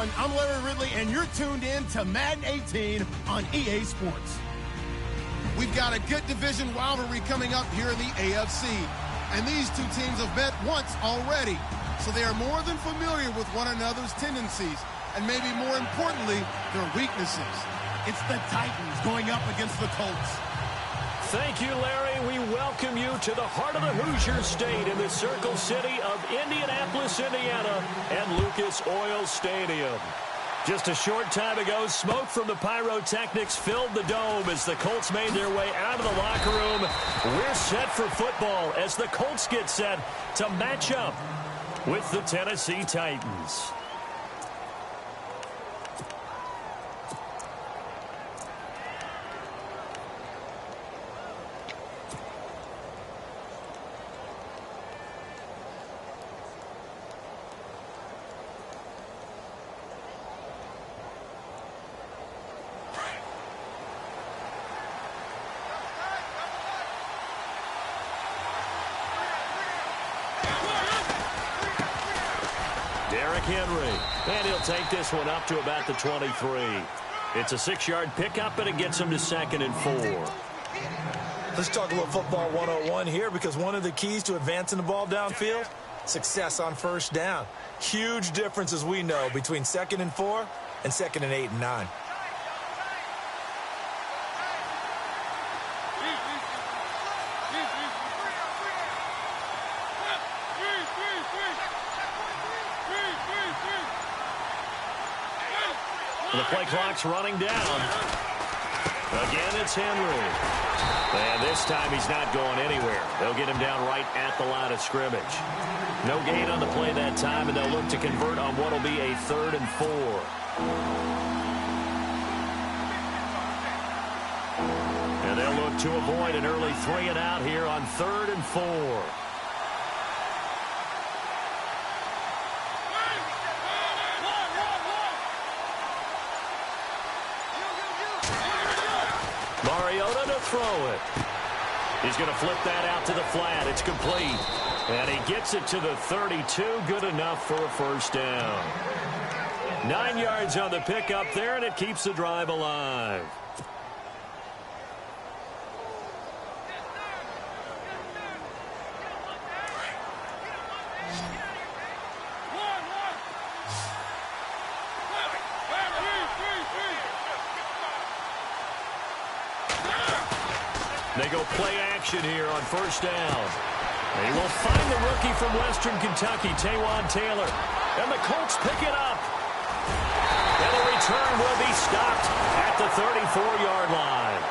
everyone. I'm Larry Ridley, and you're tuned in to Madden 18 on EA Sports. We've got a good division rivalry coming up here in the AFC. And these two teams have met once already. So they are more than familiar with one another's tendencies. And maybe more importantly, their weaknesses. It's the Titans going up against the Colts. Thank you, Larry. We welcome you to the heart of the Hoosier State in the Circle City of Indianapolis, Indiana, at Lucas Oil Stadium. Just a short time ago, smoke from the pyrotechnics filled the dome as the Colts made their way out of the locker room. We're set for football as the Colts get set to match up with the Tennessee Titans. Henry, and he'll take this one up to about the 23. It's a 6-yard pickup, and it gets him to 2nd and 4. Let's talk a little football 101 here, because one of the keys to advancing the ball downfield, success on first down. Huge difference, as we know, between 2nd and 4 and 2nd and 8 and 9. The play clock's running down. Again, it's Henry. And this time he's not going anywhere. They'll get him down right at the line of scrimmage. No gain on the play that time, and they'll look to convert on what will be a 3rd and 4. And they'll look to avoid an early 3 and out here on 3rd and 4. Throw it. He's going to flip that out to the flat. It's complete. And he gets it to the 32. Good enough for a first down. 9 yards on the pickup there, and it keeps the drive alive. They go play action here on first down. They will find the rookie from Western Kentucky, Taywan Taylor. And the Colts pick it up. And the return will be stopped at the 34-yard line.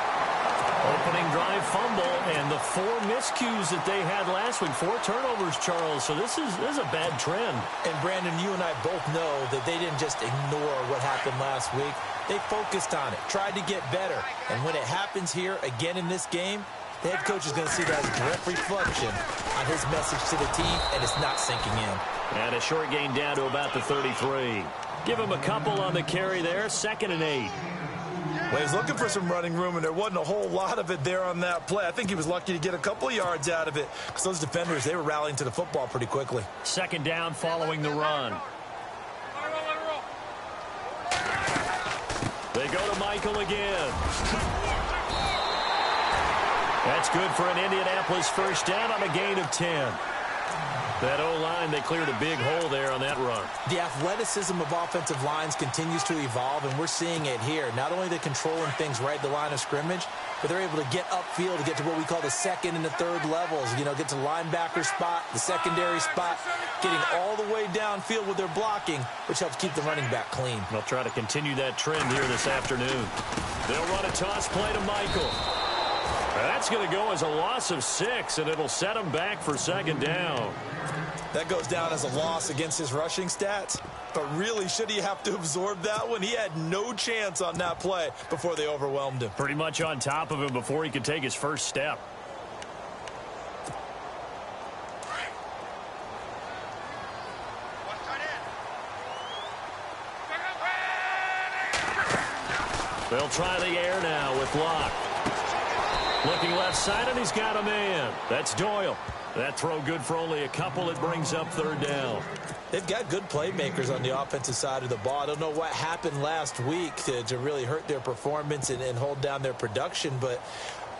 Opening drive fumble, and the 4 miscues that they had last week. 4 turnovers, Charles. So this is a bad trend. And, Brandon, you and I both know that they didn't just ignore what happened last week. They focused on it, tried to get better. And when it happens here again in this game, the head coach is going to see that as a direct reflection on his message to the team, and it's not sinking in. And a short gain down to about the 33. Give him a couple on the carry there, 2nd and 8. Well, he's looking for some running room, and there wasn't a whole lot of it there on that play. I think he was lucky to get a couple of yards out of it, because those defenders, they were rallying to the football pretty quickly. 2nd down following the run. They go to Michael again. That's good for an Indianapolis first down on a gain of 10. That O-line, they cleared a big hole there on that run. The athleticism of offensive lines continues to evolve, and we're seeing it here. Not only are they controlling things right at the line of scrimmage, but they're able to get upfield to get to what we call the 2nd and the 3rd levels. You know, get to the linebacker spot, the secondary spot, getting all the way downfield with their blocking, which helps keep the running back clean. They'll try to continue that trend here this afternoon. They'll run a toss play to Michael. That's going to go as a loss of 6, and it'll set him back for 2nd down. That goes down as a loss against his rushing stats. But really, should he have to absorb that one? He had no chance on that play before they overwhelmed him. Pretty much on top of him before he could take his first step. They'll try the air now with Locke. Looking left outside, and he's got a man. That's Doyle. That throw good for only a couple. It brings up third down. They've got good playmakers on the offensive side of the ball. I don't know what happened last week to really hurt their performance and hold down their production, but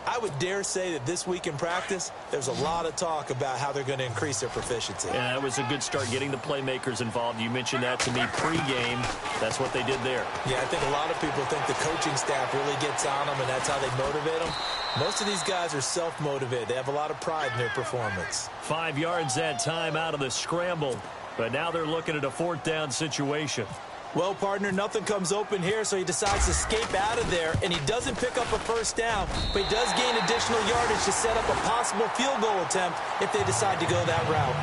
I would dare say that this week in practice, there's a lot of talk about how they're going to increase their proficiency. Yeah, that was a good start, getting the playmakers involved. You mentioned that to me pregame. That's what they did there. Yeah, I think a lot of people think the coaching staff really gets on them, and that's how they motivate them. Most of these guys are self-motivated. They have a lot of pride in their performance. 5 yards that time out of the scramble, but now they're looking at a fourth down situation. Well, partner, nothing comes open here, so he decides to escape out of there, and he doesn't pick up a first down, but he does gain additional yardage to set up a possible field goal attempt if they decide to go that route.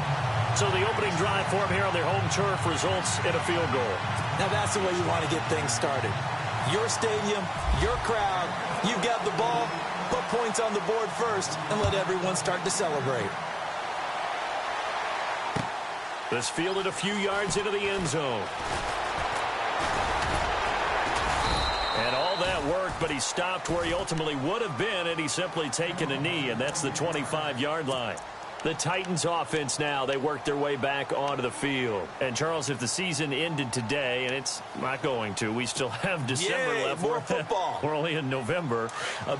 So the opening drive for him here on their home turf results in a field goal. Now that's the way you want to get things started. Your stadium, your crowd, you've got the ball, put points on the board first, and let everyone start to celebrate. This fielded a few yards into the end zone. And all that worked, but he stopped where he ultimately would have been had he simply taken a knee, and that's the 25-yard line. The Titans offense now, they work their way back onto the field. And, Charles, if the season ended today, and it's not going to, we still have December left. More football. We're only in November.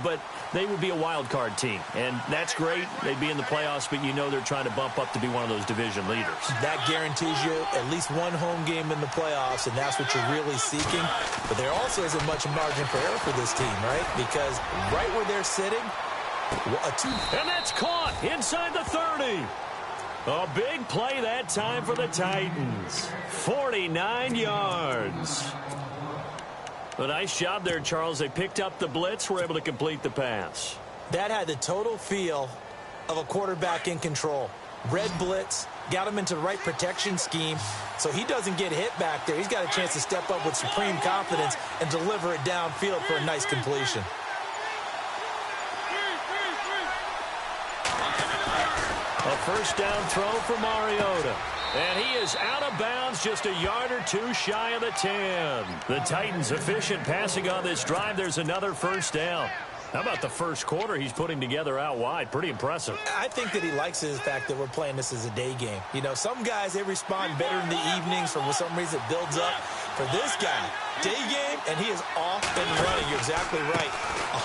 But they would be a wild card team, and that's great. They'd be in the playoffs, but you know they're trying to bump up to be one of those division leaders. That guarantees you at least one home game in the playoffs, and that's what you're really seeking. But there also isn't much margin for error for this team, right? Because right where they're sitting, and that's caught inside the 30. A big play that time for the Titans. 49 yards. A nice job there, Charles. They picked up the blitz, were able to complete the pass. That had the total feel of a quarterback in control. Red blitz, got him into the right protection scheme, so he doesn't get hit back there. He's got a chance to step up with supreme confidence and deliver it downfield for a nice completion. A first down throw for Mariota. And he is out of bounds, just a yard or two shy of the 10. The Titans efficient passing on this drive. There's another first down. How about the first quarter he's putting together out wide? Pretty impressive. I think that he likes the fact that we're playing this as a day game. You know, some guys, they respond better in the evenings. For some reason, it builds up. For this guy, day game, and he is off and running. You're exactly right.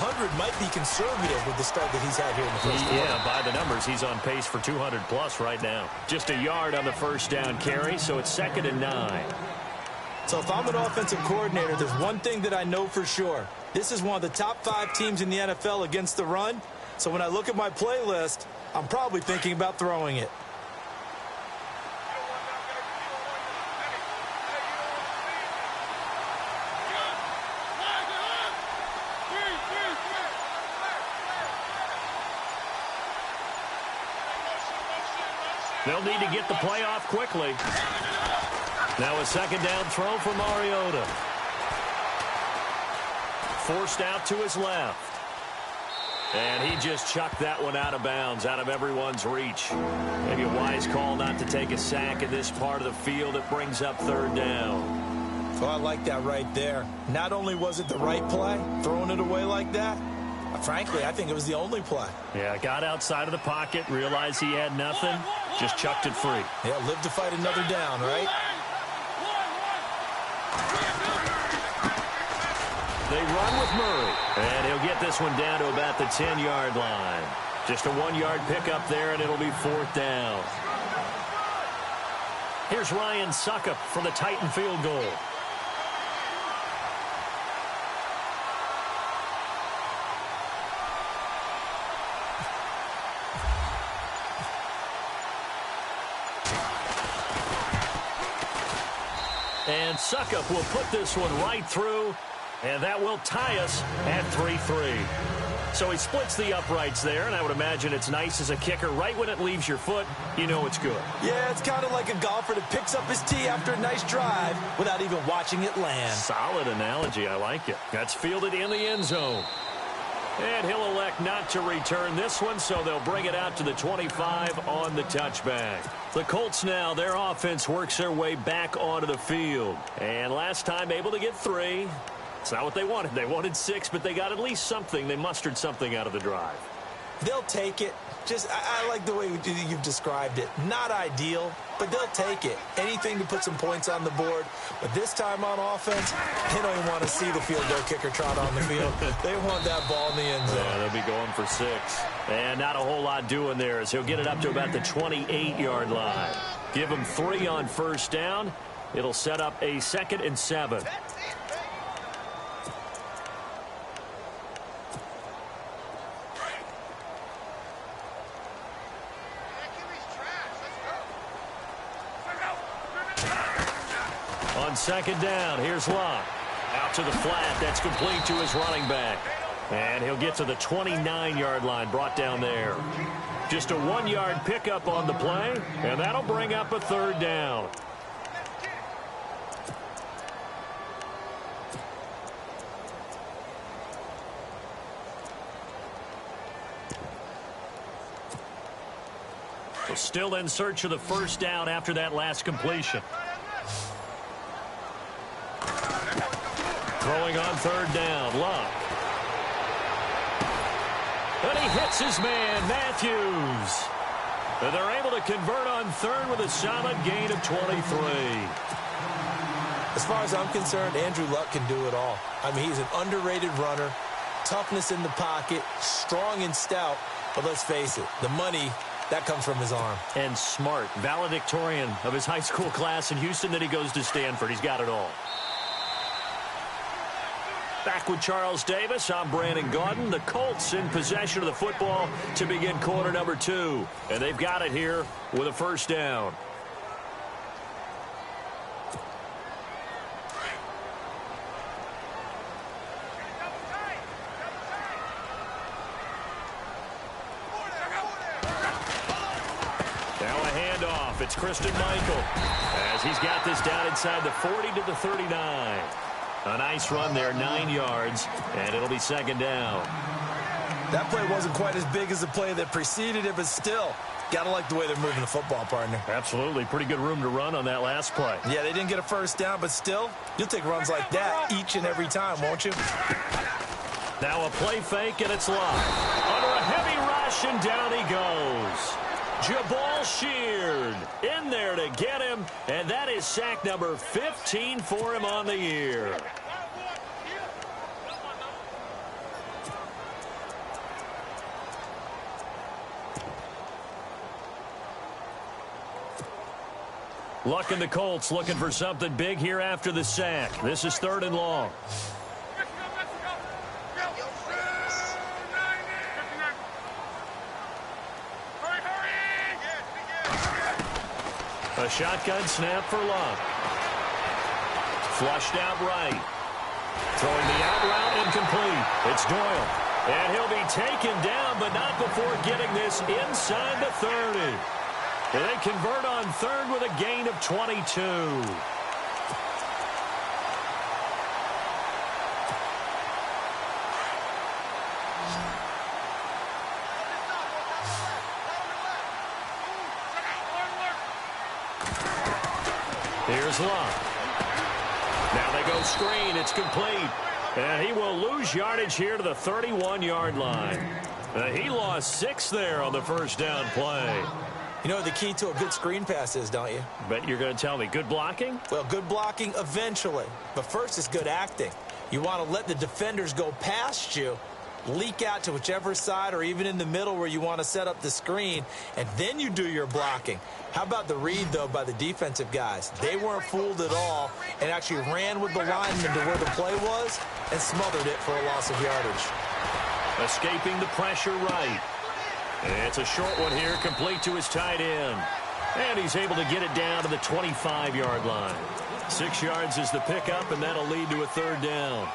100 might be conservative with the start that he's had here in the first quarter. Yeah, by the numbers, he's on pace for 200-plus right now. Just a yard on the first down carry, so it's 2nd and 9. So if I'm an offensive coordinator, there's one thing that I know for sure. This is one of the top 5 teams in the NFL against the run. So when I look at my playlist, I'm probably thinking about throwing it. They'll need to get the play off quickly. Now a second down throw for Mariota. Forced out to his left. And he just chucked that one out of bounds, out of everyone's reach. Maybe a wise call not to take a sack in this part of the field. It brings up third down. Oh, I like that right there. Not only was it the right play, throwing it away like that, frankly, I think it was the only play. Yeah, got outside of the pocket, realized he had nothing, just chucked it free. Yeah, live to fight another down, right? They run with Murray, and he'll get this one down to about the 10-yard line. Just a 1-yard pickup there, and it'll be 4th down. Here's Ryan Suckup for the Titan field goal. And Suckup will put this one right through, and that will tie us at 3-3. So he splits the uprights there, and I would imagine it's nice as a kicker. Right when it leaves your foot, you know it's good. Yeah, it's kind of like a golfer that picks up his tee after a nice drive without even watching it land. Solid analogy. I like it. That's fielded in the end zone. And he'll elect not to return this one, so they'll bring it out to the 25 on the touchback. The Colts now, their offense works their way back onto the field. And last time able to get 3. It's not what they wanted. They wanted 6, but they got at least something. They mustered something out of the drive. They'll take it. I like the way you've described it. Not ideal, but they'll take it. Anything to put some points on the board. But this time on offense, they don't even want to see the field goal kicker trot on the field. They want that ball in the end zone. Yeah, they'll be going for 6. And not a whole lot doing there as he'll get it up to about the 28-yard line. Give him 3 on first down. It'll set up a 2nd and 7. On 2nd down, here's Luck. Out to the flat. That's complete to his running back. And he'll get to the 29-yard line, brought down there. Just a 1-yard pickup on the play, and that'll bring up a 3rd down. So still in search of the 1st down after that last completion. Throwing on 3rd down, Luck. And he hits his man, Matthews. And they're able to convert on 3rd with a solid gain of 23. As far as I'm concerned, Andrew Luck can do it all. I mean, he's an underrated runner, toughness in the pocket, strong and stout. But let's face it, the money, that comes from his arm. And smart, valedictorian of his high school class in Houston. Then he goes to Stanford. He's got it all. Back with Charles Davis, I'm Brandon Gaudin. The Colts in possession of the football to begin quarter number 2. And they've got it here with a 1st down. Now a handoff. It's Christian Michael as he's got this down inside the 40 to the 39. A nice run there, 9 yards, and it'll be 2nd down. That play wasn't quite as big as the play that preceded it, but still, got to like the way they're moving the football, partner. Absolutely. Pretty good room to run on that last play. Yeah, they didn't get a 1st down, but still, you'll take runs like that each and every time, won't you? Now a play fake, and it's Luck. Under a heavy rush, and down he goes. Jabal Sheard in there to get him, and that is sack number 15 for him on the year. Luck and the Colts looking for something big here after the sack. This is 3rd and long. A shotgun snap for Luck. Flushed out right. Throwing the out route incomplete. It's Doyle. And he'll be taken down, but not before getting this inside the 30. And they convert on 3rd with a gain of 22. Here's Luck. Now they go screen. It's complete. And he will lose yardage here to the 31-yard line. He lost 6 there on the 1st down play. You know what the key to a good screen pass is, don't you? Bet you're going to tell me. Good blocking? Well, good blocking eventually. But first is good acting. You want to let the defenders go past you, leak out to whichever side or even in the middle where you want to set up the screen, and then you do your blocking. How about the read, though, by the defensive guys? They weren't fooled at all and actually ran with the lineman to where the play was and smothered it for a loss of yardage. Escaping the pressure right. It's a short one here, complete to his tight end. And he's able to get it down to the 25-yard line. 6 yards is the pickup, and that'll lead to a 3rd down.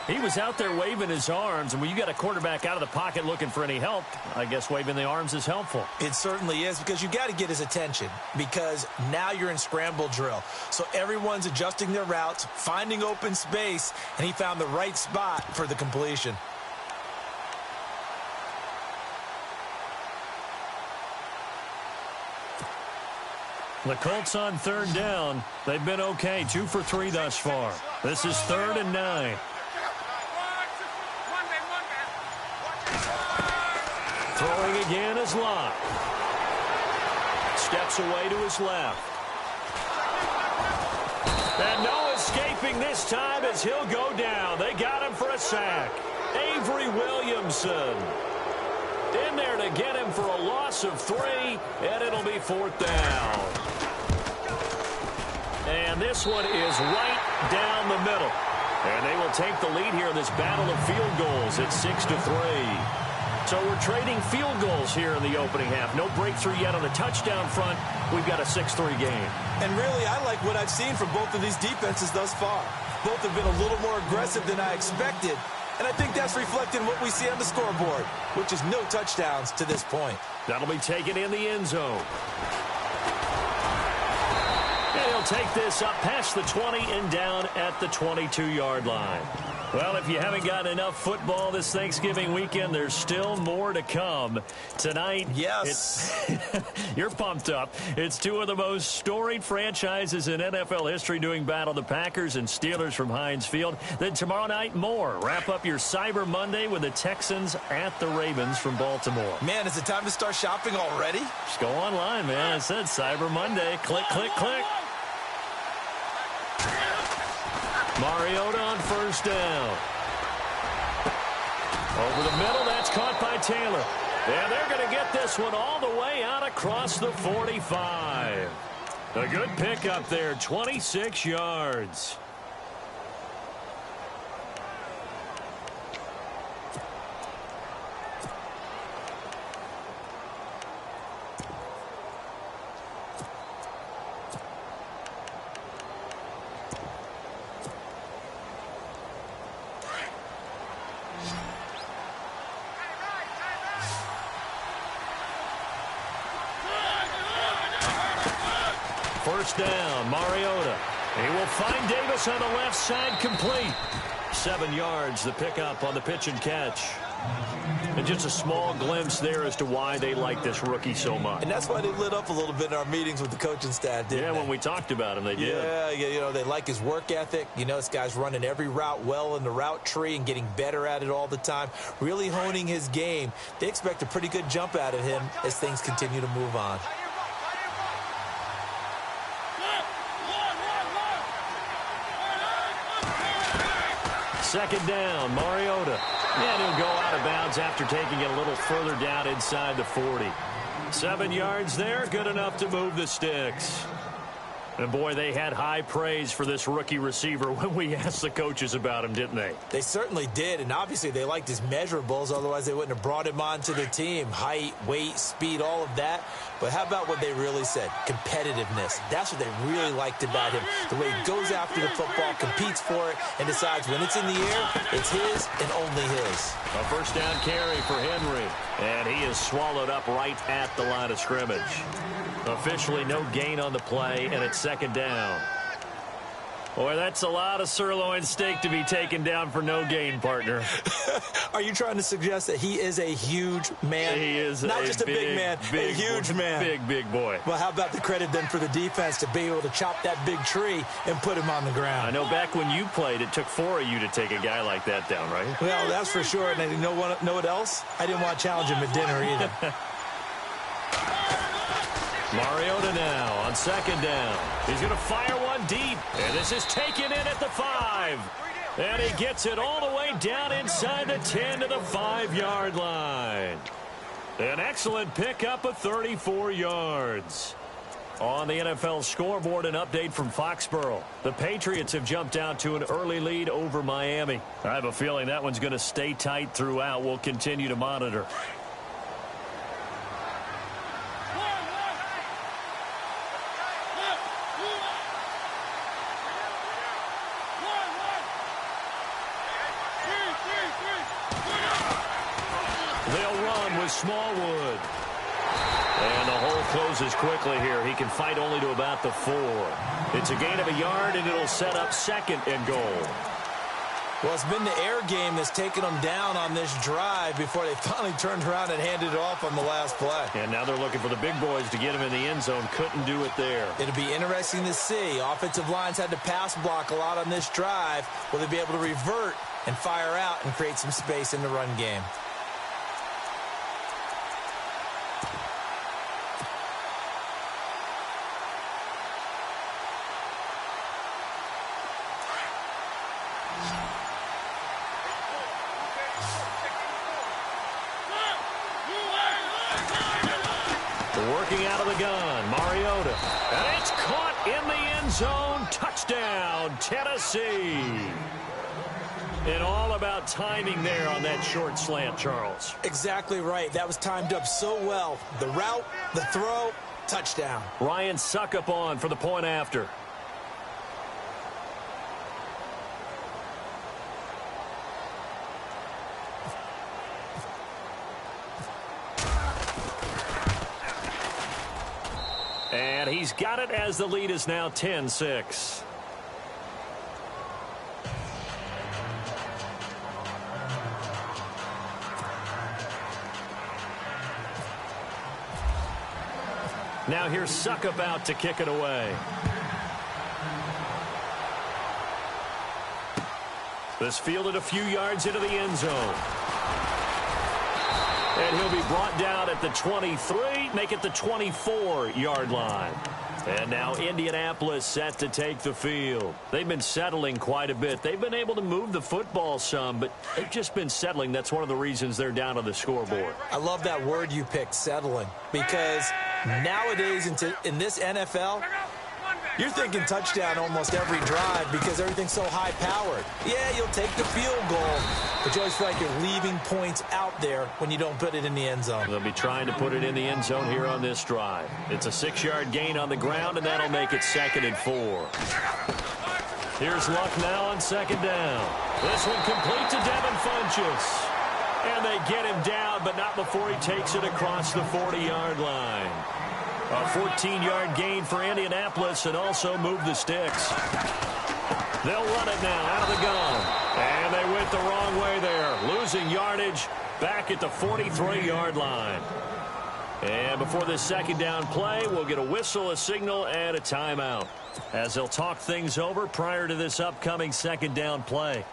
He was out there waving his arms, and when you got a quarterback out of the pocket looking for any help, I guess waving the arms is helpful. It certainly is, because you got to get his attention, because now you're in scramble drill. So everyone's adjusting their routes, finding open space, and he found the right spot for the completion. The Colts on 3rd down. They've been okay, 2 for 3 thus far. This is 3rd and 9. Throwing again is Locke. Steps away to his left. And no escaping this time as he'll go down. They got him for a sack. Avery Williamson in there to get him for a loss of 3, and it'll be 4th down. And this one is right down the middle. And they will take the lead here in this battle of field goals at 6-3. So we're trading field goals here in the opening half. No breakthrough yet on the touchdown front. We've got a 6-3 game. And really, I like what I've seen from both of these defenses thus far. Both have been a little more aggressive than I expected. And I think that's reflected in what we see on the scoreboard, which is no touchdowns to this point. That'll be taken in the end zone. And he'll take this up past the 20 and down at the 22-yard line. Well, if you haven't gotten enough football this Thanksgiving weekend, there's still more to come. Tonight, yes, you're pumped up. It's two of the most storied franchises in NFL history doing battle, the Packers and Steelers from Heinz Field. Then tomorrow night, more. Wrap up your Cyber Monday with the Texans at the Ravens from Baltimore. Man, is it time to start shopping already? Just go online, man. I said Cyber Monday. Click, click, click. Mariota on first down. Over the middle, that's caught by Taylor. And they're going to get this one all the way out across the 45. A good pickup there, 26 yards. First down, Mariota. He will find Davis on the left side, complete. 7 yards, the pickup on the pitch and catch. And just a small glimpse there as to why they like this rookie so much. And that's why they lit up a little bit in our meetings with the coaching staff, didn't they? Yeah, when we talked about him, they did. Yeah, you know, they like his work ethic. You know, this guy's running every route well in the route tree and getting better at it all the time, really honing his game. They expect a pretty good jump out of him as things continue to move on. Second down, Mariota. And he'll go out of bounds after taking it a little further down inside the 40. 7 yards there, good enough to move the sticks. And, boy, they had high praise for this rookie receiver when we asked the coaches about him, didn't they? They certainly did, and obviously they liked his measurables. Otherwise, they wouldn't have brought him onto the team. Height, weight, speed, all of that. But how about what they really said? Competitiveness. That's what they really liked about him. The way he goes after the football, competes for it, and decides when it's in the air, it's his and only his. A first down carry for Henry. And he is swallowed up right at the line of scrimmage. Officially no gain on the play, and it's second down. Boy, that's a lot of sirloin steak to be taken down for no gain, partner. Are you trying to suggest that he is a huge man? He is not just a big man, a huge man. Big boy. Well, how about the credit then for the defense to be able to chop that big tree and put him on the ground? I know back when you played, it took 4 of you to take a guy like that down, right? Well, that's for sure. And you know what else? I didn't want to challenge him at dinner either. Mariota now on second down. He's going to fire one deep. And this is taken in at the 5. And he gets it all the way down inside the 10 to the 5-yard line. An excellent pickup of 34 yards. On the NFL scoreboard, an update from Foxborough. The Patriots have jumped out to an early lead over Miami. I have a feeling that one's going to stay tight throughout. We'll continue to monitor. Smallwood. And the hole closes quickly here. He can fight only to about the 4. It's a gain of a yard, and it'll set up second and goal. Well, it's been the air game that's taken them down on this drive before they finally turned around and handed it off on the last play. And now they're looking for the big boys to get him in the end zone. Couldn't do it there. It'll be interesting to see. Offensive lines had to pass block a lot on this drive. Will they be able to revert and fire out and create some space in the run game? Working out of the gun, Mariota. And it's caught in the end zone. Touchdown, Tennessee. And all about timing there on that short slant, Charles. Exactly right. That was timed up so well. The route, the throw, touchdown. Ryan Suckup on for the point after. And he's got it as the lead is now 10-6. Now here's Suckup out to kick it away. This fielded a few yards into the end zone. And he'll be brought down at the 23, make it the 24-yard line. And now Indianapolis set to take the field. They've been settling quite a bit. They've been able to move the football some, but they've just been settling. That's one of the reasons they're down on the scoreboard. I love that word you picked, settling, because nowadays in this NFL, you're thinking touchdown almost every drive because everything's so high-powered. Yeah, you'll take the field goal, but you always feel like you're leaving points out there when you don't put it in the end zone. They'll be trying to put it in the end zone here on this drive. It's a 6-yard gain on the ground, and that'll make it 2nd and 4. Here's Luck now on 2nd down. This one complete to Devin Funchess. And they get him down, but not before he takes it across the 40-yard line. A 14-yard gain for Indianapolis and also move the sticks. They'll run it now out of the gun. And they went the wrong way there, losing yardage back at the 43-yard line. And before this 2nd down play, we'll get a whistle, a signal, and a timeout as they'll talk things over prior to this upcoming 2nd down play.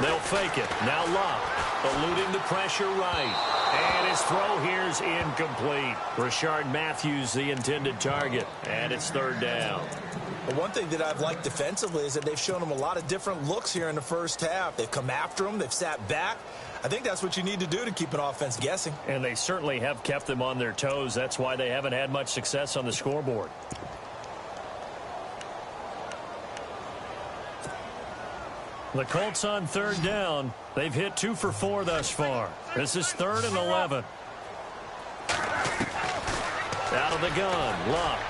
They'll fake it. Now Luck, eluding the pressure right. And his throw here's incomplete. Rashard Matthews, the intended target. And it's 3rd down. The one thing that I've liked defensively is that they've shown him a lot of different looks here in the first half. They've come after him. They've sat back. I think that's what you need to do to keep an offense guessing. And they certainly have kept them on their toes. That's why they haven't had much success on the scoreboard. The Colts on 3rd down. They've hit 2 for 4 thus far. This is 3rd and 11. Out of the gun, Luck.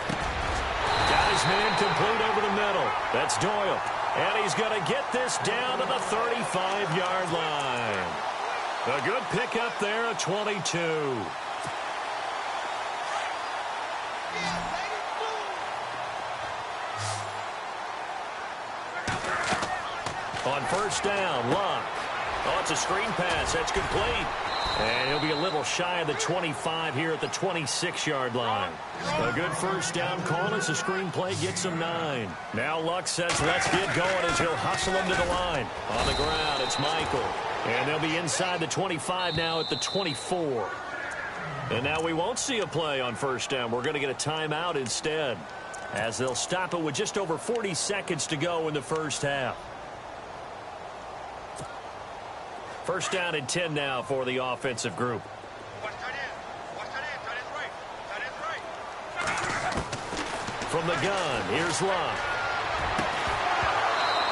Got his man complete over the middle. That's Doyle. And he's going to get this down to the 35-yard line. A good pickup there at 22. On 1st down, Luck. Oh, it's a screen pass. That's complete. And he'll be a little shy of the 25 here at the 26-yard line. A good 1st down call as the screen play gets him 9. Now Luck says let's get going as he'll hustle him to the line. On the ground, it's Michael. And they'll be inside the 25 now at the 24. And now we won't see a play on 1st down. We're going to get a timeout instead, as they'll stop it with just over 40 seconds to go in the first half. 1st down and 10 now for the offensive group. From the gun, here's Luck.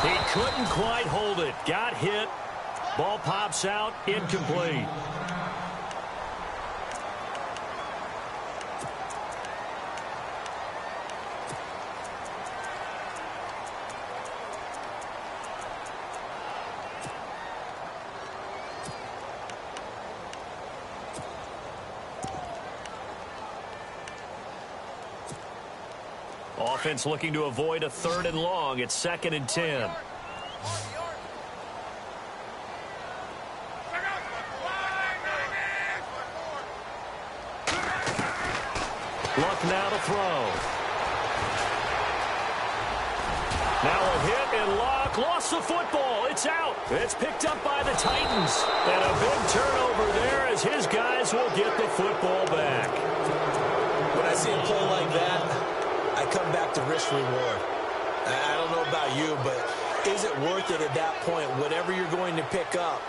He couldn't quite hold it. Got hit. Ball pops out. Incomplete. Offense looking to avoid a 3rd and long. It's 2nd and 10. Luck now to throw. Now a hit, and Luck lost the football. It's out. It's picked up by the Titans. And a big turnover there as his guys will get the football back. When I see a play like that, I come back to risk reward. I don't know about you, but is it worth it at that point, whatever you're going to pick up,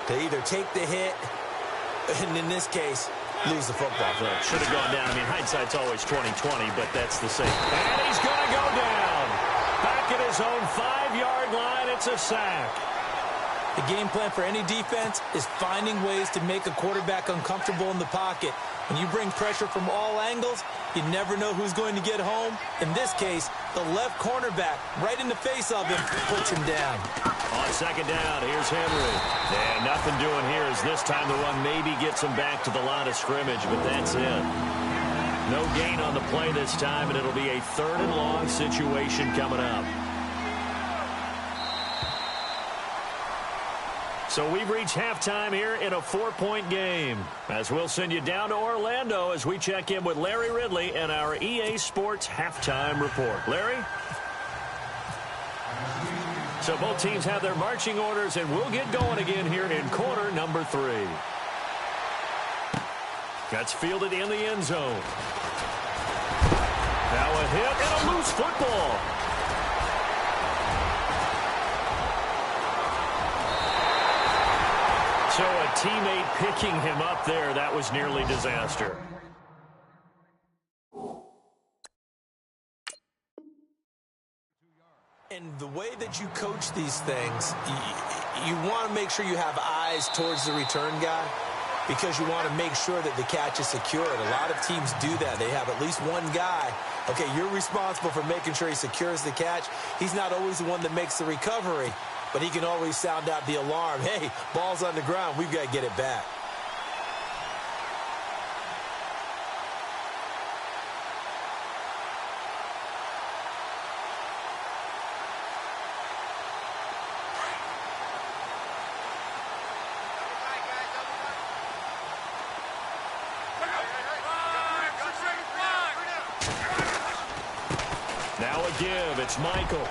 to either take the hit, and in this case, lose the football? Well, should have gone down. I mean, hindsight's always 20/20, but that's the same. And he's going to go down. Back at his own 5-yard line, it's a sack. The game plan for any defense is finding ways to make a quarterback uncomfortable in the pocket. When you bring pressure from all angles, you never know who's going to get home. In this case, the left cornerback, right in the face of him, puts him down. On second down, here's Henry. And nothing doing here as this time the run maybe gets him back to the line of scrimmage, but that's it. No gain on the play this time, and it'll be a 3rd and long situation coming up. So we've reached halftime here in a 4-point game. As we'll send you down to Orlando as we check in with Larry Ridley and our EA Sports Halftime Report. Larry? So both teams have their marching orders, and we'll get going again here in quarter number 3. That's fielded in the end zone. Now a hit and a loose football. So a teammate picking him up there, that was nearly disaster. And the way that you coach these things, you want to make sure you have eyes towards the return guy because you want to make sure that the catch is secured. A lot of teams do that. They have at least one guy. Okay, you're responsible for making sure he secures the catch. He's not always the one that makes the recovery, but he can always sound out the alarm. Hey, ball's on the ground. We've got to get it back. Now a give. It's Michael.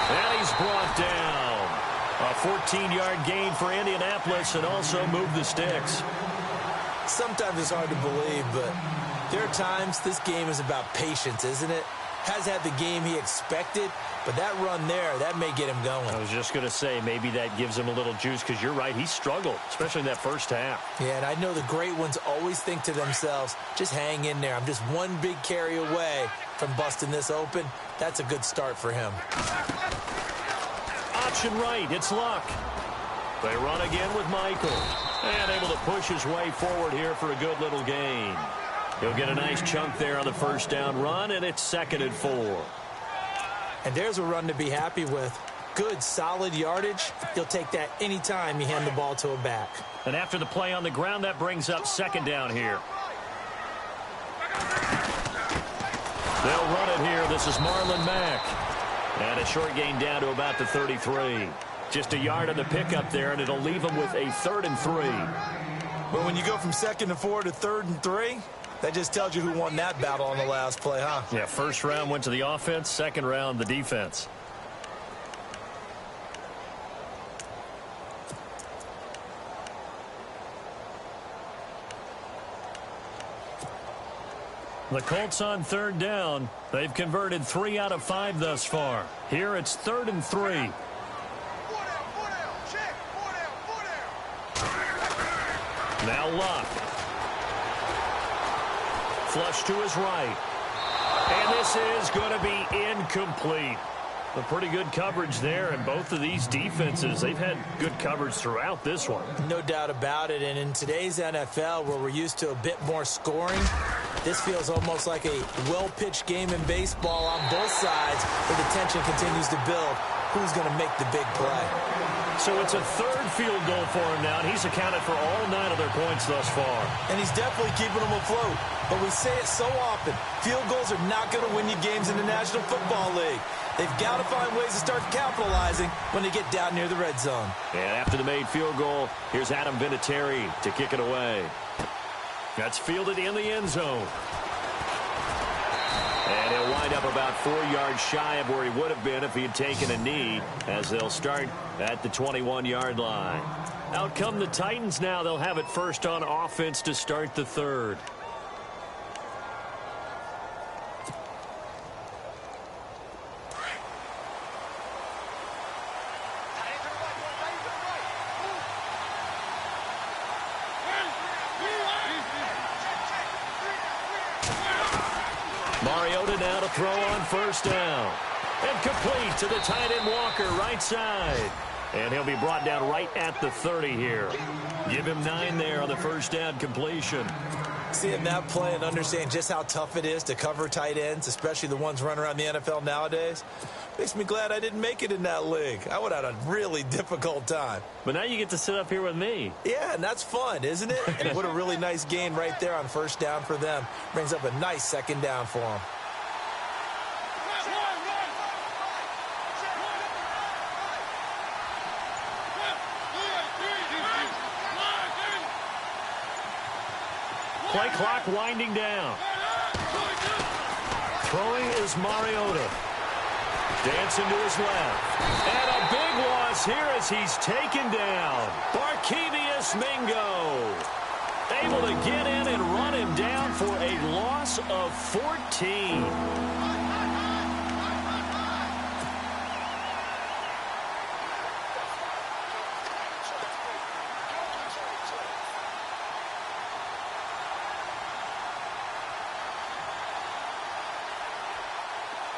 And he's brought down. A 14-yard gain for Indianapolis and also move the sticks. Sometimes it's hard to believe, but there are times this game is about patience, isn't it? Has had the game he expected, but that run there, that may get him going. I was just going to say, maybe that gives him a little juice because you're right, he struggled, especially in that first half. Yeah, and I know the great ones always think to themselves, just hang in there. I'm just one big carry away from busting this open. That's a good start for him. Option right, it's Luck. They run again with Michael. And able to push his way forward here for a good little gain. He'll get a nice chunk there on the first down run, and it's 2nd and 4. And there's a run to be happy with. Good, solid yardage. You'll take that anytime you hand the ball to a back. And after the play on the ground, that brings up 2nd down here. They'll run it here. This is Marlon Mack. And a short gain down to about the 33. Just a yard on the pickup there, and it'll leave them with a 3rd and 3. Well, when you go from 2nd and 4 to 3rd and 3, that just tells you who won that battle on the last play, huh? Yeah, first round went to the offense, second round the defense. The Colts on 3rd down. They've converted 3 out of 5 thus far. Here it's 3rd and 3. Now Luck. Flush to his right. And this is going to be incomplete. A pretty good coverage there, and both of these defenses, they've had good coverage throughout this one. No doubt about it, and in today's NFL, where we're used to a bit more scoring, this feels almost like a well-pitched game in baseball on both sides, where the tension continues to build. Who's going to make the big play? So it's a 3rd field goal for him now, and he's accounted for all 9 of their points thus far. And he's definitely keeping them afloat. But we say it so often, field goals are not going to win you games in the National Football League. They've got to find ways to start capitalizing when they get down near the red zone. And after the made field goal, here's Adam Vinatieri to kick it away. That's fielded in the end zone. And he'll wind up about 4 yards shy of where he would have been if he had taken a knee, as they'll start at the 21-yard line. Out come the Titans now. They'll have it first on offense to start the third. Mariota now to throw on first down. And complete to the tight end Walker, right side. And he'll be brought down right at the 30 here. Give him 9 there on the first down completion. Seeing that play and understand just how tough it is to cover tight ends, especially the ones running around the NFL nowadays, makes me glad I didn't make it in that league. I would have had a really difficult time. But now you get to sit up here with me. Yeah, and that's fun, isn't it? And what a really nice gain right there on first down for them. Brings up a nice second down for them. Play clock winding down. Throwing is Mariota. Dancing to his left. And a big loss here as he's taken down. Barkevious Mingo. Able to get in and run him down for a loss of 14.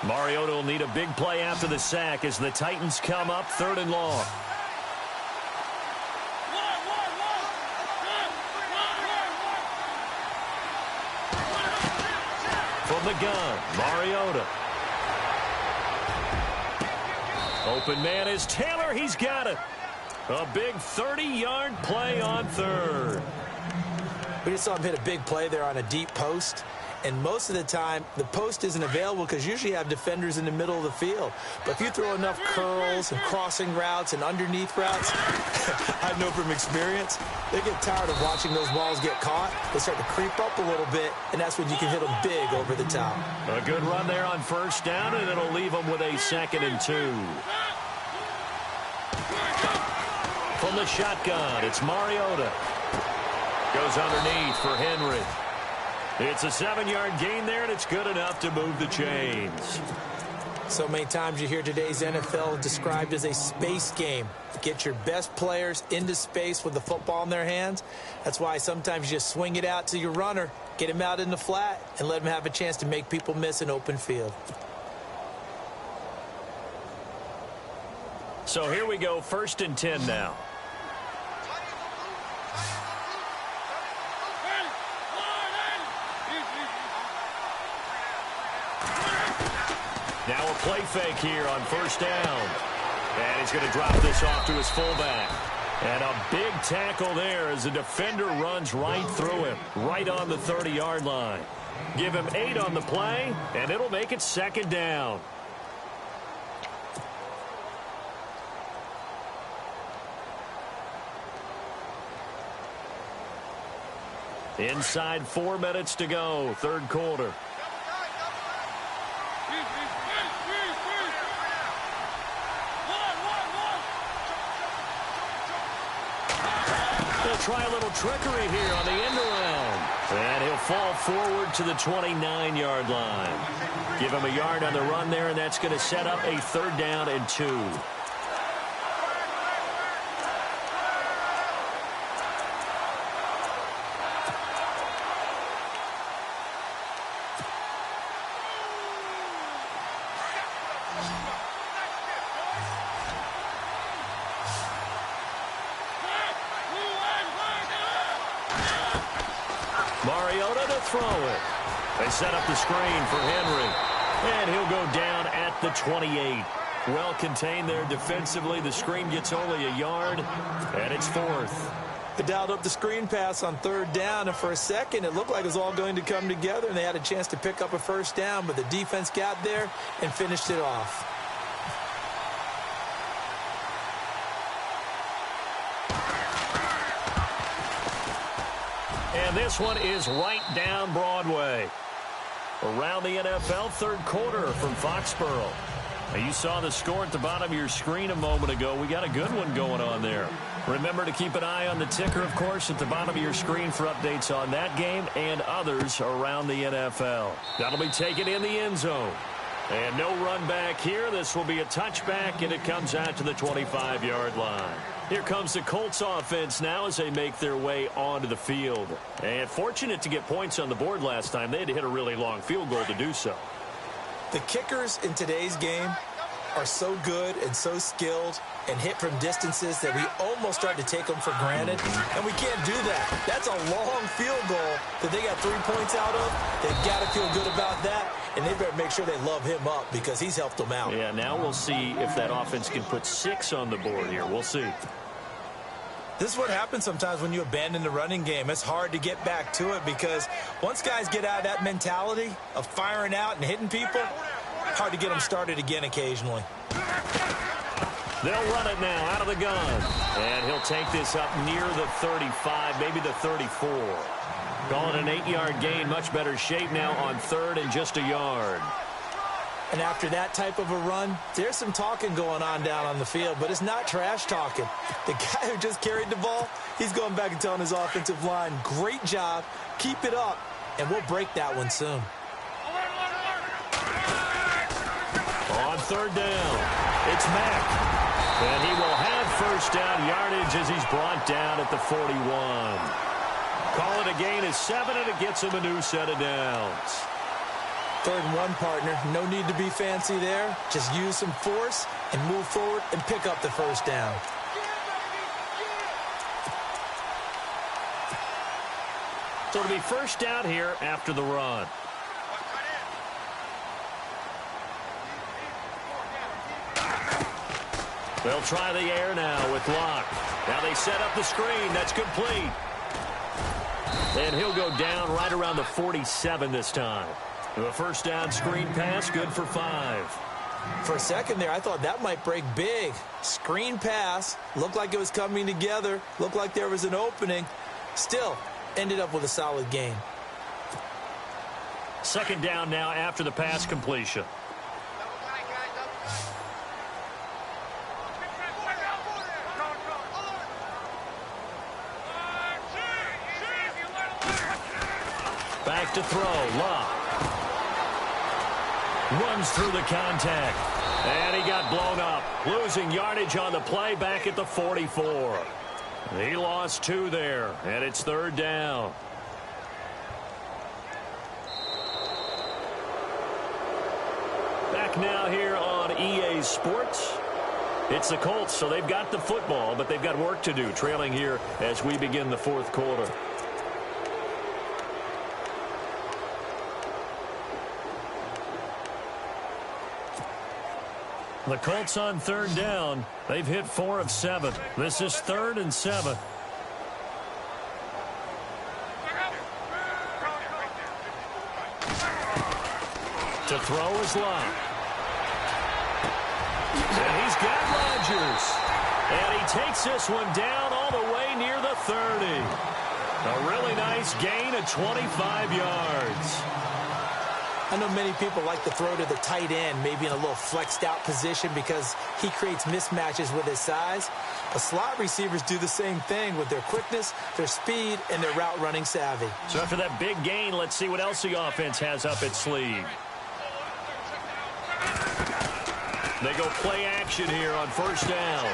Mariota will need a big play after the sack as the Titans come up 3rd and long. From the gun, Mariota. Open man is Taylor. He's got it. A big 30-yard play on 3rd. We just saw him hit a big play there on a deep post. And most of the time, the post isn't available because usually you have defenders in the middle of the field. But if you throw enough curls and crossing routes and underneath routes, I know from experience, they get tired of watching those balls get caught. They start to creep up a little bit, and that's when you can hit them big over the top. A good run there on first down, and it'll leave them with a 2nd and 2. From the shotgun, it's Mariota. Goes underneath for Henry. It's a 7-yard gain there, and it's good enough to move the chains. So many times you hear today's NFL described as a space game. Get your best players into space with the football in their hands. That's why sometimes you just swing it out to your runner, get him out in the flat, and let him have a chance to make people miss an open field. So here we go, 1st and 10 now. Now a play fake here on first down. And he's going to drop this off to his fullback. And a big tackle there as the defender runs right through him, right on the 30-yard line. Give him 8 on the play, and it'll make it 2nd down. Inside 4 minutes to go, 3rd quarter. They'll try a little trickery here on the end around. And he'll fall forward to the 29-yard line. Give him a yard on the run there, and that's going to set up a 3rd down and 2. Mariota to throw it. They set up the screen for Henry. And he'll go down at the 28. Well contained there defensively. The screen gets only a yard, and it's 4th. They dialed up the screen pass on 3rd down, and for a second it looked like it was all going to come together, and they had a chance to pick up a first down, but the defense got there and finished it off. And this one is right down Broadway. around the NFL third quarter from Foxborough. Now, you saw the score at the bottom of your screen a moment ago. We got a good one going on there. Remember to keep an eye on the ticker, of course, at the bottom of your screen for updates on that game and others around the NFL. That'll be taken in the end zone. And no run back here. This will be a touchback, and it comes out to the 25-yard line. Here comes the Colts offense now as they make their way onto the field. And fortunate to get points on the board last time. They had to hit a really long field goal to do so. The kickers in today's game are so good and so skilled and hit from distances that we almost start to take them for granted, and we can't do that. That's a long field goal that they got 3 points out of. They've got to feel good about that, and they better make sure they love him up because he's helped them out. Yeah, now we'll see if that offense can put 6 on the board here. We'll see. This is what happens sometimes when you abandon the running game. It's hard to get back to it because once guys get out of that mentality of firing out and hitting people, hard to get them started again occasionally. They'll run it now out of the gun. And he'll take this up near the 35, maybe the 34. Calling an 8-yard gain, much better shape now on third and just a yard. And after that type of a run, there's some talking going on down on the field, but it's not trash talking. The guy who just carried the ball, he's going back and telling his offensive line, great job, keep it up, and we'll break that one soon. On third down, it's Mack. And he will have first down yardage as he's brought down at the 41. Call it a gain of 7, and it gets him a new set of downs. 3rd and 1, partner. No need to be fancy there. Just use some force and move forward and pick up the first down. So it'll be first down here after the run. They'll try the air now with Locke. Now they set up the screen. That's complete. And he'll go down right around the 47 this time. The first down screen pass, good for 5. For a second there, I thought that might break big. Screen pass, looked like it was coming together, looked like there was an opening. Still, ended up with a solid gain. Second down now after the pass completion. Back to throw, Locke. Runs through the contact. And he got blown up. Losing yardage on the play back at the 44. He lost 2 there, and it's third down. Back now here on EA Sports. It's the Colts, so they've got the football, but they've got work to do, trailing here as we begin the fourth quarter. The Colts on third down. They've hit 4 of 7. This is 3rd and 7. To throw is Locke. And he's got Rodgers. And he takes this one down all the way near the 30. A really nice gain of 25 yards. I know many people like to throw to the tight end, maybe in a little flexed out position because he creates mismatches with his size. But slot receivers do the same thing with their quickness, their speed, and their route running savvy. So after that big gain, let's see what else the offense has up its sleeve. They go play action here on first down.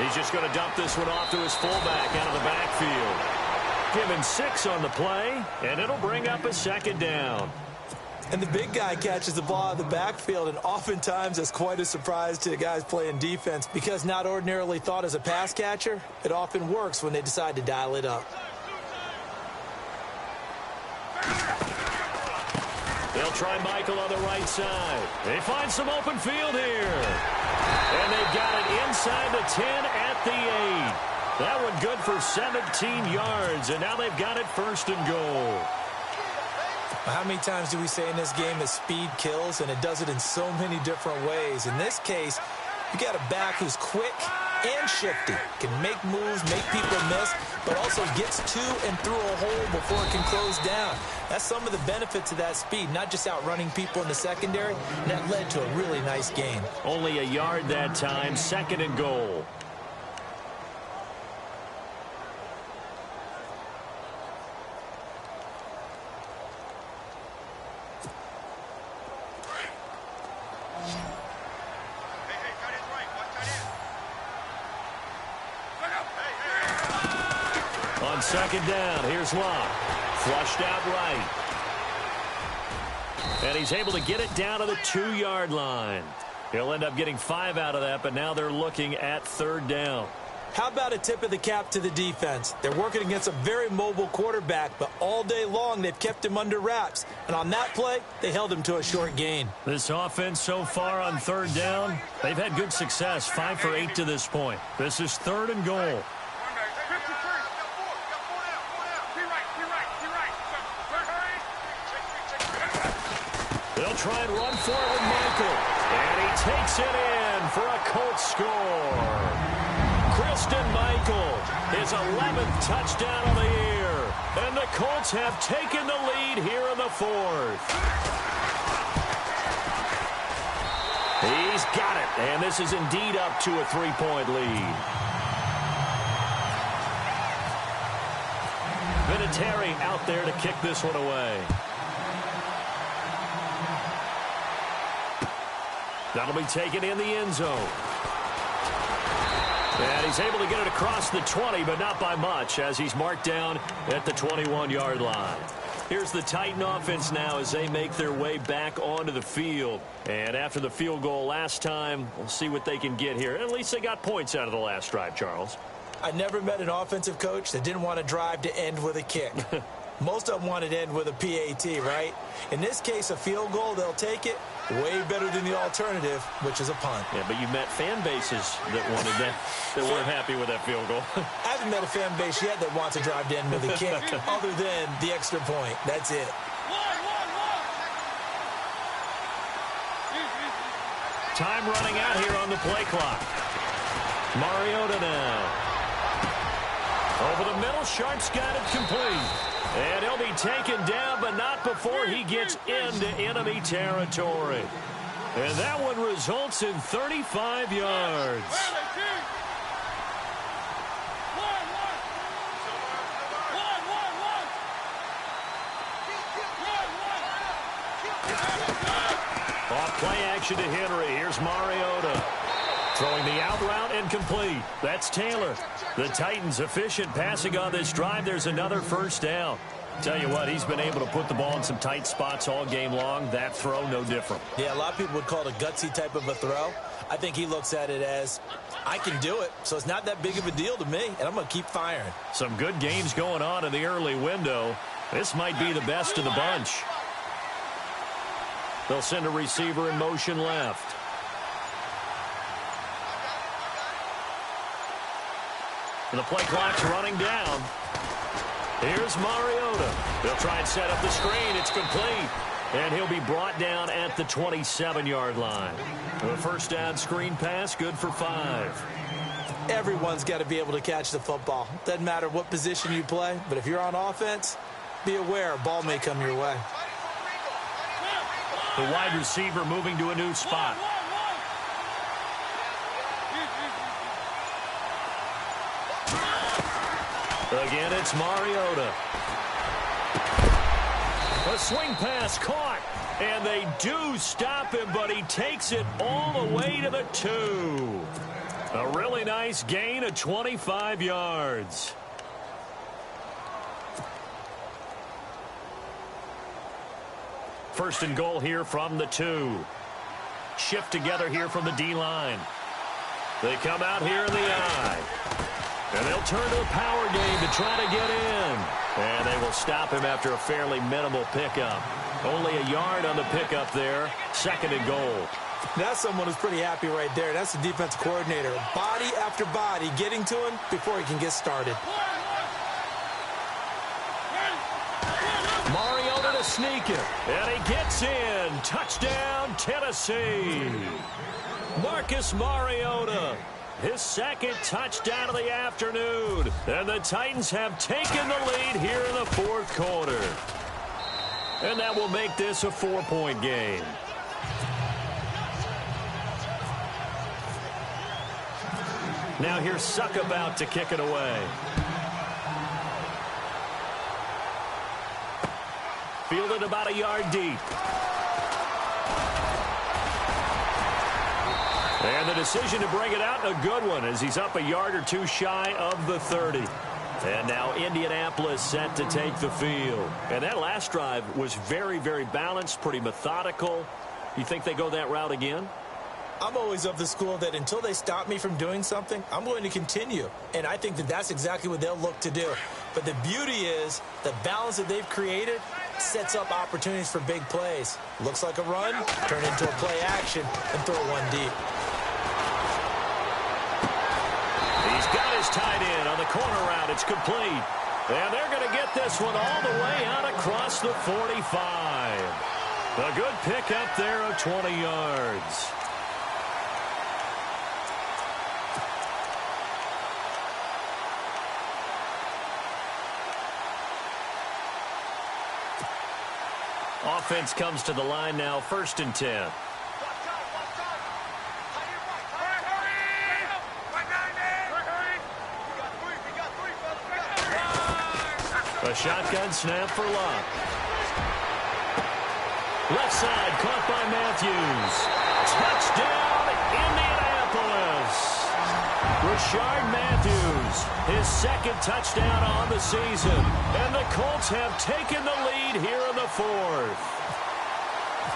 He's just going to dump this one off to his fullback out of the backfield. Given 6 on the play, and it'll bring up a second down. And the big guy catches the ball out of the backfield, and oftentimes it's quite a surprise to the guys playing defense because not ordinarily thought as a pass catcher, it often works when they decide to dial it up. They'll try Michael on the right side. They find some open field here. And they've got it inside the 10 at the 8. That one good for 17 yards, and now they've got it first and goal. How many times do we say in this game that speed kills, and it does it in so many different ways? In this case, you got a back who's quick and shifty. Can make moves, make people miss, but also gets to and through a hole before it can close down. That's some of the benefits of that speed, not just outrunning people in the secondary. And that led to a really nice gain. Only a yard that time, 2nd and goal. On 2nd down, here's Locke. Flushed out right. And he's able to get it down to the 2-yard line. He'll end up getting 5 out of that, but now they're looking at 3rd down. How about a tip of the cap to the defense? They're working against a very mobile quarterback, but all day long they've kept him under wraps. And on that play, they held him to a short gain. This offense so far on 3rd down, they've had good success, 5 for 8 to this point. This is 3rd and goal. They'll try and run for it with Michael. And he takes it in for a Colts score. Christian Michael, his 11th touchdown of the year. And the Colts have taken the lead here in the 4th. He's got it. And this is indeed up to a 3-point lead. Vinatieri out there to kick this one away. That'll be taken in the end zone. And he's able to get it across the 20, but not by much, as he's marked down at the 21-yard line. Here's the Titan offense now as they make their way back onto the field. And after the field goal last time, we'll see what they can get here. At least they got points out of the last drive, Charles. I never met an offensive coach that didn't want to drive to end with a kick. Most of them wanted to end with a PAT, right? In this case, a field goal, they'll take it. Way better than the alternative, which is a punt. Yeah, but you met fan bases that wanted that, that weren't happy with that field goal. I haven't met a fan base yet that wants to drive to end with a kick, other than the extra point. That's it. Time running out here on the play clock. Mariota now. Over the middle, Sharp's got it complete. And he'll be taken down, but not before he gets into enemy territory. And that one results in 35 yards. Off play action to Henry. Here's Mariota. Throwing the out route incomplete. That's Taylor. The Titans efficient passing on this drive. There's another 1st down. Tell you what, he's been able to put the ball in some tight spots all game long. That throw, no different. Yeah, a lot of people would call it a gutsy type of a throw. I think he looks at it as, I can do it, so it's not that big of a deal to me, and I'm going to keep firing. Some good games going on in the early window. This might be the best of the bunch. They'll send a receiver in motion left. The play clock's running down. Here's Mariota. They'll try and set up the screen. It's complete. And he'll be brought down at the 27-yard line. The 1st down screen pass, good for 5. Everyone's got to be able to catch the football. Doesn't matter what position you play, but if you're on offense, be aware a ball may come your way. The wide receiver moving to a new spot. Again, it's Mariota. A swing pass caught. And they do stop him, but he takes it all the way to the 2. A really nice gain of 25 yards. First and goal here from the 2. Shift together here from the D-line. They come out here in the I. And they'll turn to a power game to try to get in. And they will stop him after a fairly minimal pickup. Only a yard on the pickup there. 2nd and goal. That's someone who's pretty happy right there. That's the defense coordinator. Body after body getting to him before he can get started. Mariota to sneak it. And he gets in. Touchdown, Tennessee. Marcus Mariota. his second touchdown of the afternoon. And the Titans have taken the lead here in the fourth quarter. And that will make this a 4-point game. Now here's Suck about to kick it away. Fielded about a yard deep. And the decision to bring it out, a good one, as he's up a yard or two shy of the 30. And now Indianapolis set to take the field. And that last drive was very, very balanced, pretty methodical. You think they go that route again? I'm always of the school that until they stop me from doing something, I'm going to continue. And I think that that's exactly what they'll look to do. But the beauty is the balance that they've created sets up opportunities for big plays. Looks like a run, turn into a play action, and throw one deep. He's got his tight end on the corner route. It's complete. And they're going to get this one all the way out across the 45. A good pickup there of 20 yards. Offense comes to the line now, 1st and 10. A shotgun snap for Locke. Left side, caught by Matthews. Touchdown, Indianapolis. Rashard Matthews, his second touchdown on the season. And the Colts have taken the lead here in the fourth.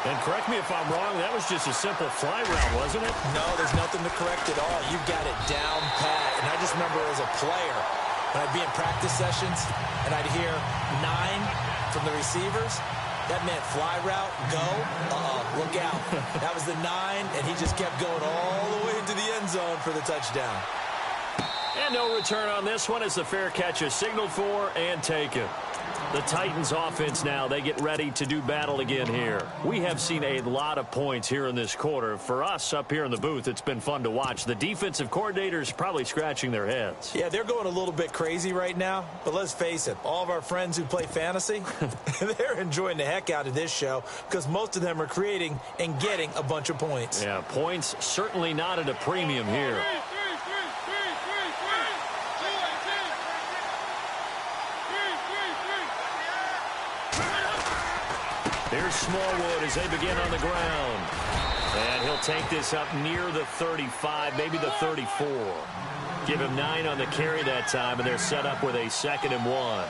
And correct me if I'm wrong, that was just a simple fly route, wasn't it? No, there's nothing to correct at all. You've got it down pat. And I just remember as a player, when I'd be in practice sessions and I'd hear 9 from the receivers, that meant fly route, go, look out. That was the 9, and he just kept going all the way into the end zone for the touchdown. And no return on this one as the fair catch is signaled for and taken. The Titans offense now, they get ready to do battle again here. We have seen a lot of points here in this quarter. For us up here in the booth, it's been fun to watch. The defensive coordinators probably scratching their heads. Yeah, they're going a little bit crazy right now. But let's face it, all of our friends who play fantasy, they're enjoying the heck out of this show because most of them are creating and getting a bunch of points. Yeah, points certainly not at a premium here. Here's Smallwood as they begin on the ground. And he'll take this up near the 35, maybe the 34. Give him 9 on the carry that time, and they're set up with a 2nd and 1.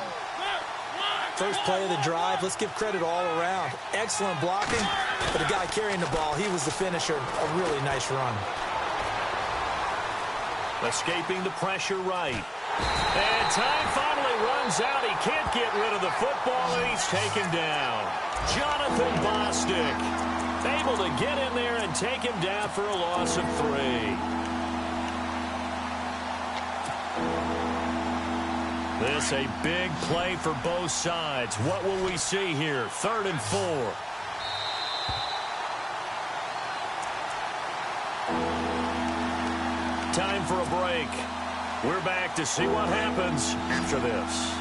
First play of the drive, let's give credit all around. Excellent blocking, but the guy carrying the ball, he was the finisher. A really nice run. Escaping the pressure right. And time finally runs out. He can't get rid of the football, and he's taken down. Jonathan Bostic able to get in there and take him down for a loss of 3. This a big play for both sides. What will we see here? 3rd and 4. Time for a break. We're back to see what happens after this.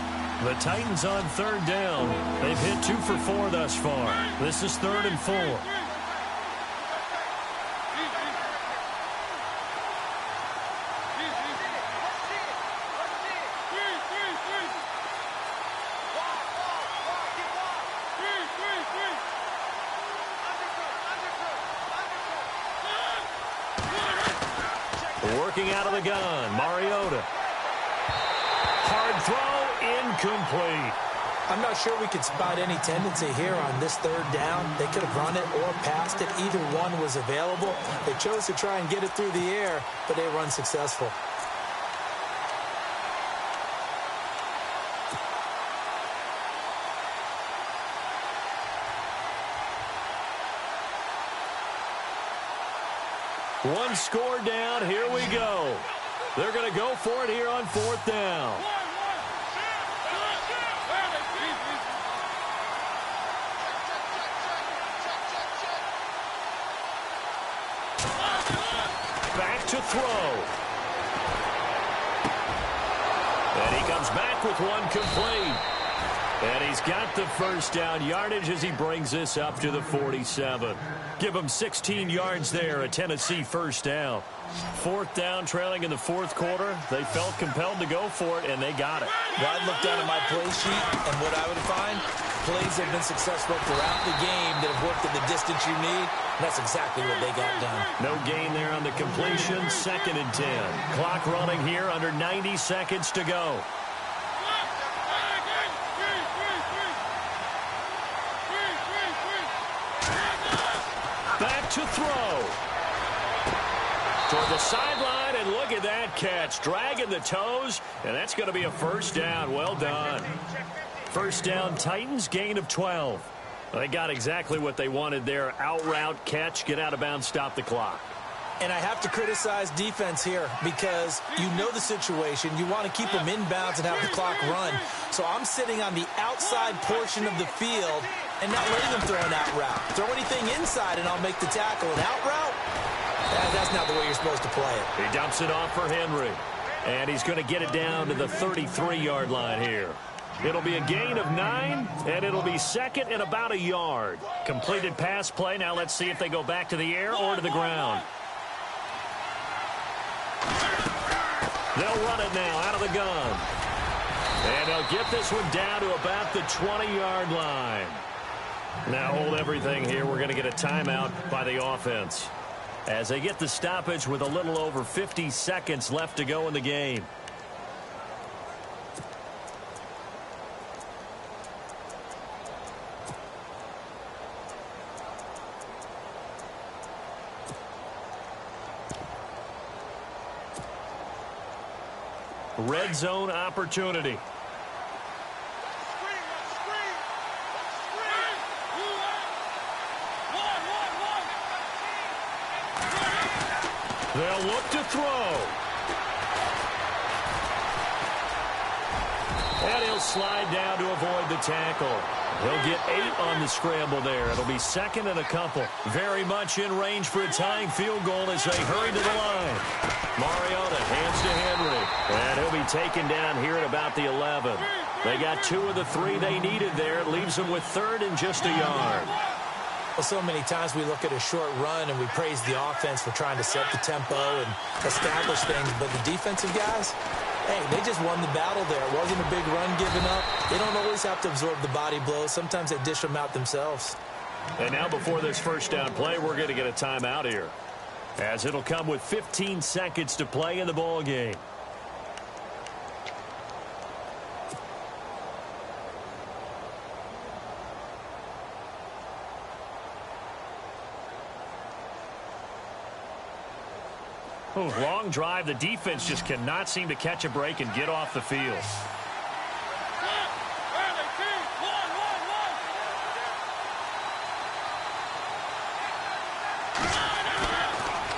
The Titans on 3rd down. They've hit 2 for 4 thus far. This is 3rd and 4. Working out of the gun, Mariota. Hard throw, incomplete. I'm not sure we could spot any tendency here on this 3rd down. They could have run it or passed it. Either one was available. They chose to try and get it through the air, but they were unsuccessful. One score down. Here we go. They're going to go for it here on 4th down. Back to throw. And he comes back with one complete. And he's got the first down yardage as he brings this up to the 47. Give him 16 yards there, a Tennessee first down. Fourth down, trailing in the fourth quarter. They felt compelled to go for it, and they got it. Well, I'd look down at my play sheet, and what I would find, plays have been successful throughout the game that have worked at the distance you need, and that's exactly what they got done. No gain there on the completion, 2nd and 10. Clock running here, under 90 seconds to go. Back to throw. Toward the sideline, and look at that catch. Dragging the toes, and that's going to be a first down. Well done. First down, Titans, gain of 12. They got exactly what they wanted there. Out route, catch, get out of bounds, stop the clock. And I have to criticize defense here because you know the situation. You want to keep them inbounds and have the clock run. So I'm sitting on the outside portion of the field and not letting them throw an out route. Throw anything inside and I'll make the tackle. An out route? That's not the way you're supposed to play it. He dumps it off for Henry. And he's going to get it down to the 33-yard line here. It'll be a gain of 9, and it'll be 2nd and about a yard. Completed pass play. Now let's see if they go back to the air or to the ground. They'll run it now out of the gun. And they'll get this one down to about the 20-yard line. Now hold everything here. We're going to get a timeout by the offense as they get the stoppage with a little over 50 seconds left to go in the game. Red zone opportunity. They'll look to throw. And he'll slide down to avoid the tackle. He'll get 8 on the scramble there. It'll be 2nd and a couple. Very much in range for a tying field goal as they hurry to the line. Mariota hands to Henry. And he'll be taken down here at about the 11. They got 2 of the 3 they needed there. It leaves them with 3rd and just a yard. Well, so many times we look at a short run and we praise the offense for trying to set the tempo and establish things. But the defensive guys, hey, they just won the battle there. It wasn't a big run given up. They don't always have to absorb the body blows. Sometimes they dish them out themselves. And now before this first down play, we're going to get a timeout here, as it'll come with 15 seconds to play in the ball game. Ooh, long drive. The defense just cannot seem to catch a break and get off the field.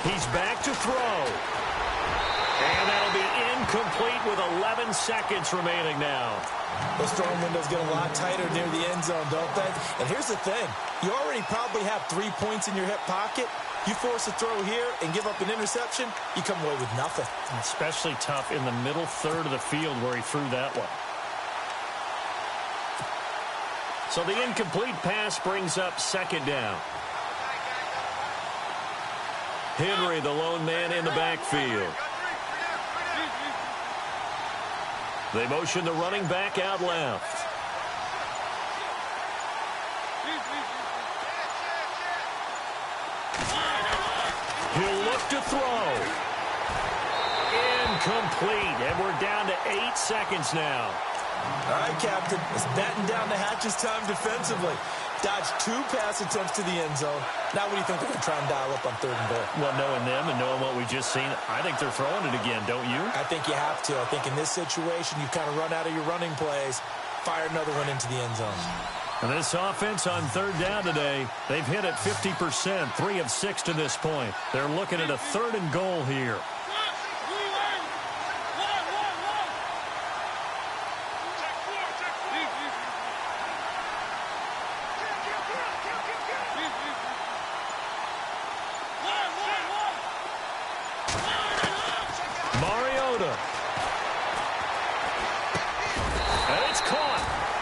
He's back to throw. And that'll be incomplete with 11 seconds remaining now. Those throwing windows get a lot tighter near the end zone, don't they? And here's the thing. You already probably have 3 points in your hip pocket. You force a throw here and give up an interception, you come away with nothing. Especially tough in the middle third of the field where he threw that one. So the incomplete pass brings up 2nd down. Henry, the lone man in the backfield. They motion the running back out left. He'll look to throw. Incomplete. And we're down to 8 seconds now. All right, Captain. It's batten down the hatches time defensively. Dodged 2 pass attempts to the end zone. Now what do you think they're going to try and dial up on 3rd and goal? Well, knowing them and knowing what we just seen, I think they're throwing it again, don't you? I think you have to. I think in this situation, you kind of run out of your running plays, fire another one into the end zone. And this offense on 3rd down today, they've hit it 50%, 3 of 6 to this point. They're looking at a 3rd and goal here.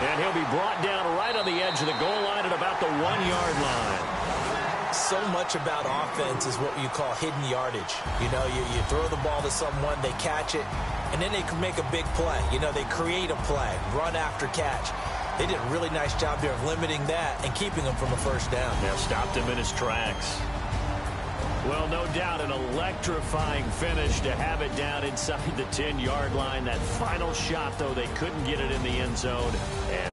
And he'll be brought down right on the edge of the goal line at about the 1-yard line. So much about offense is what you call hidden yardage. You know, you throw the ball to someone, they catch it, and then they can make a big play. You know, they create a play, run after catch. They did a really nice job here of limiting that and keeping him from a first down. Yeah, stopped him in his tracks. Well, no doubt an electrifying finish to have it down inside the 10-yard line. That final shot, though, they couldn't get it in the end zone. And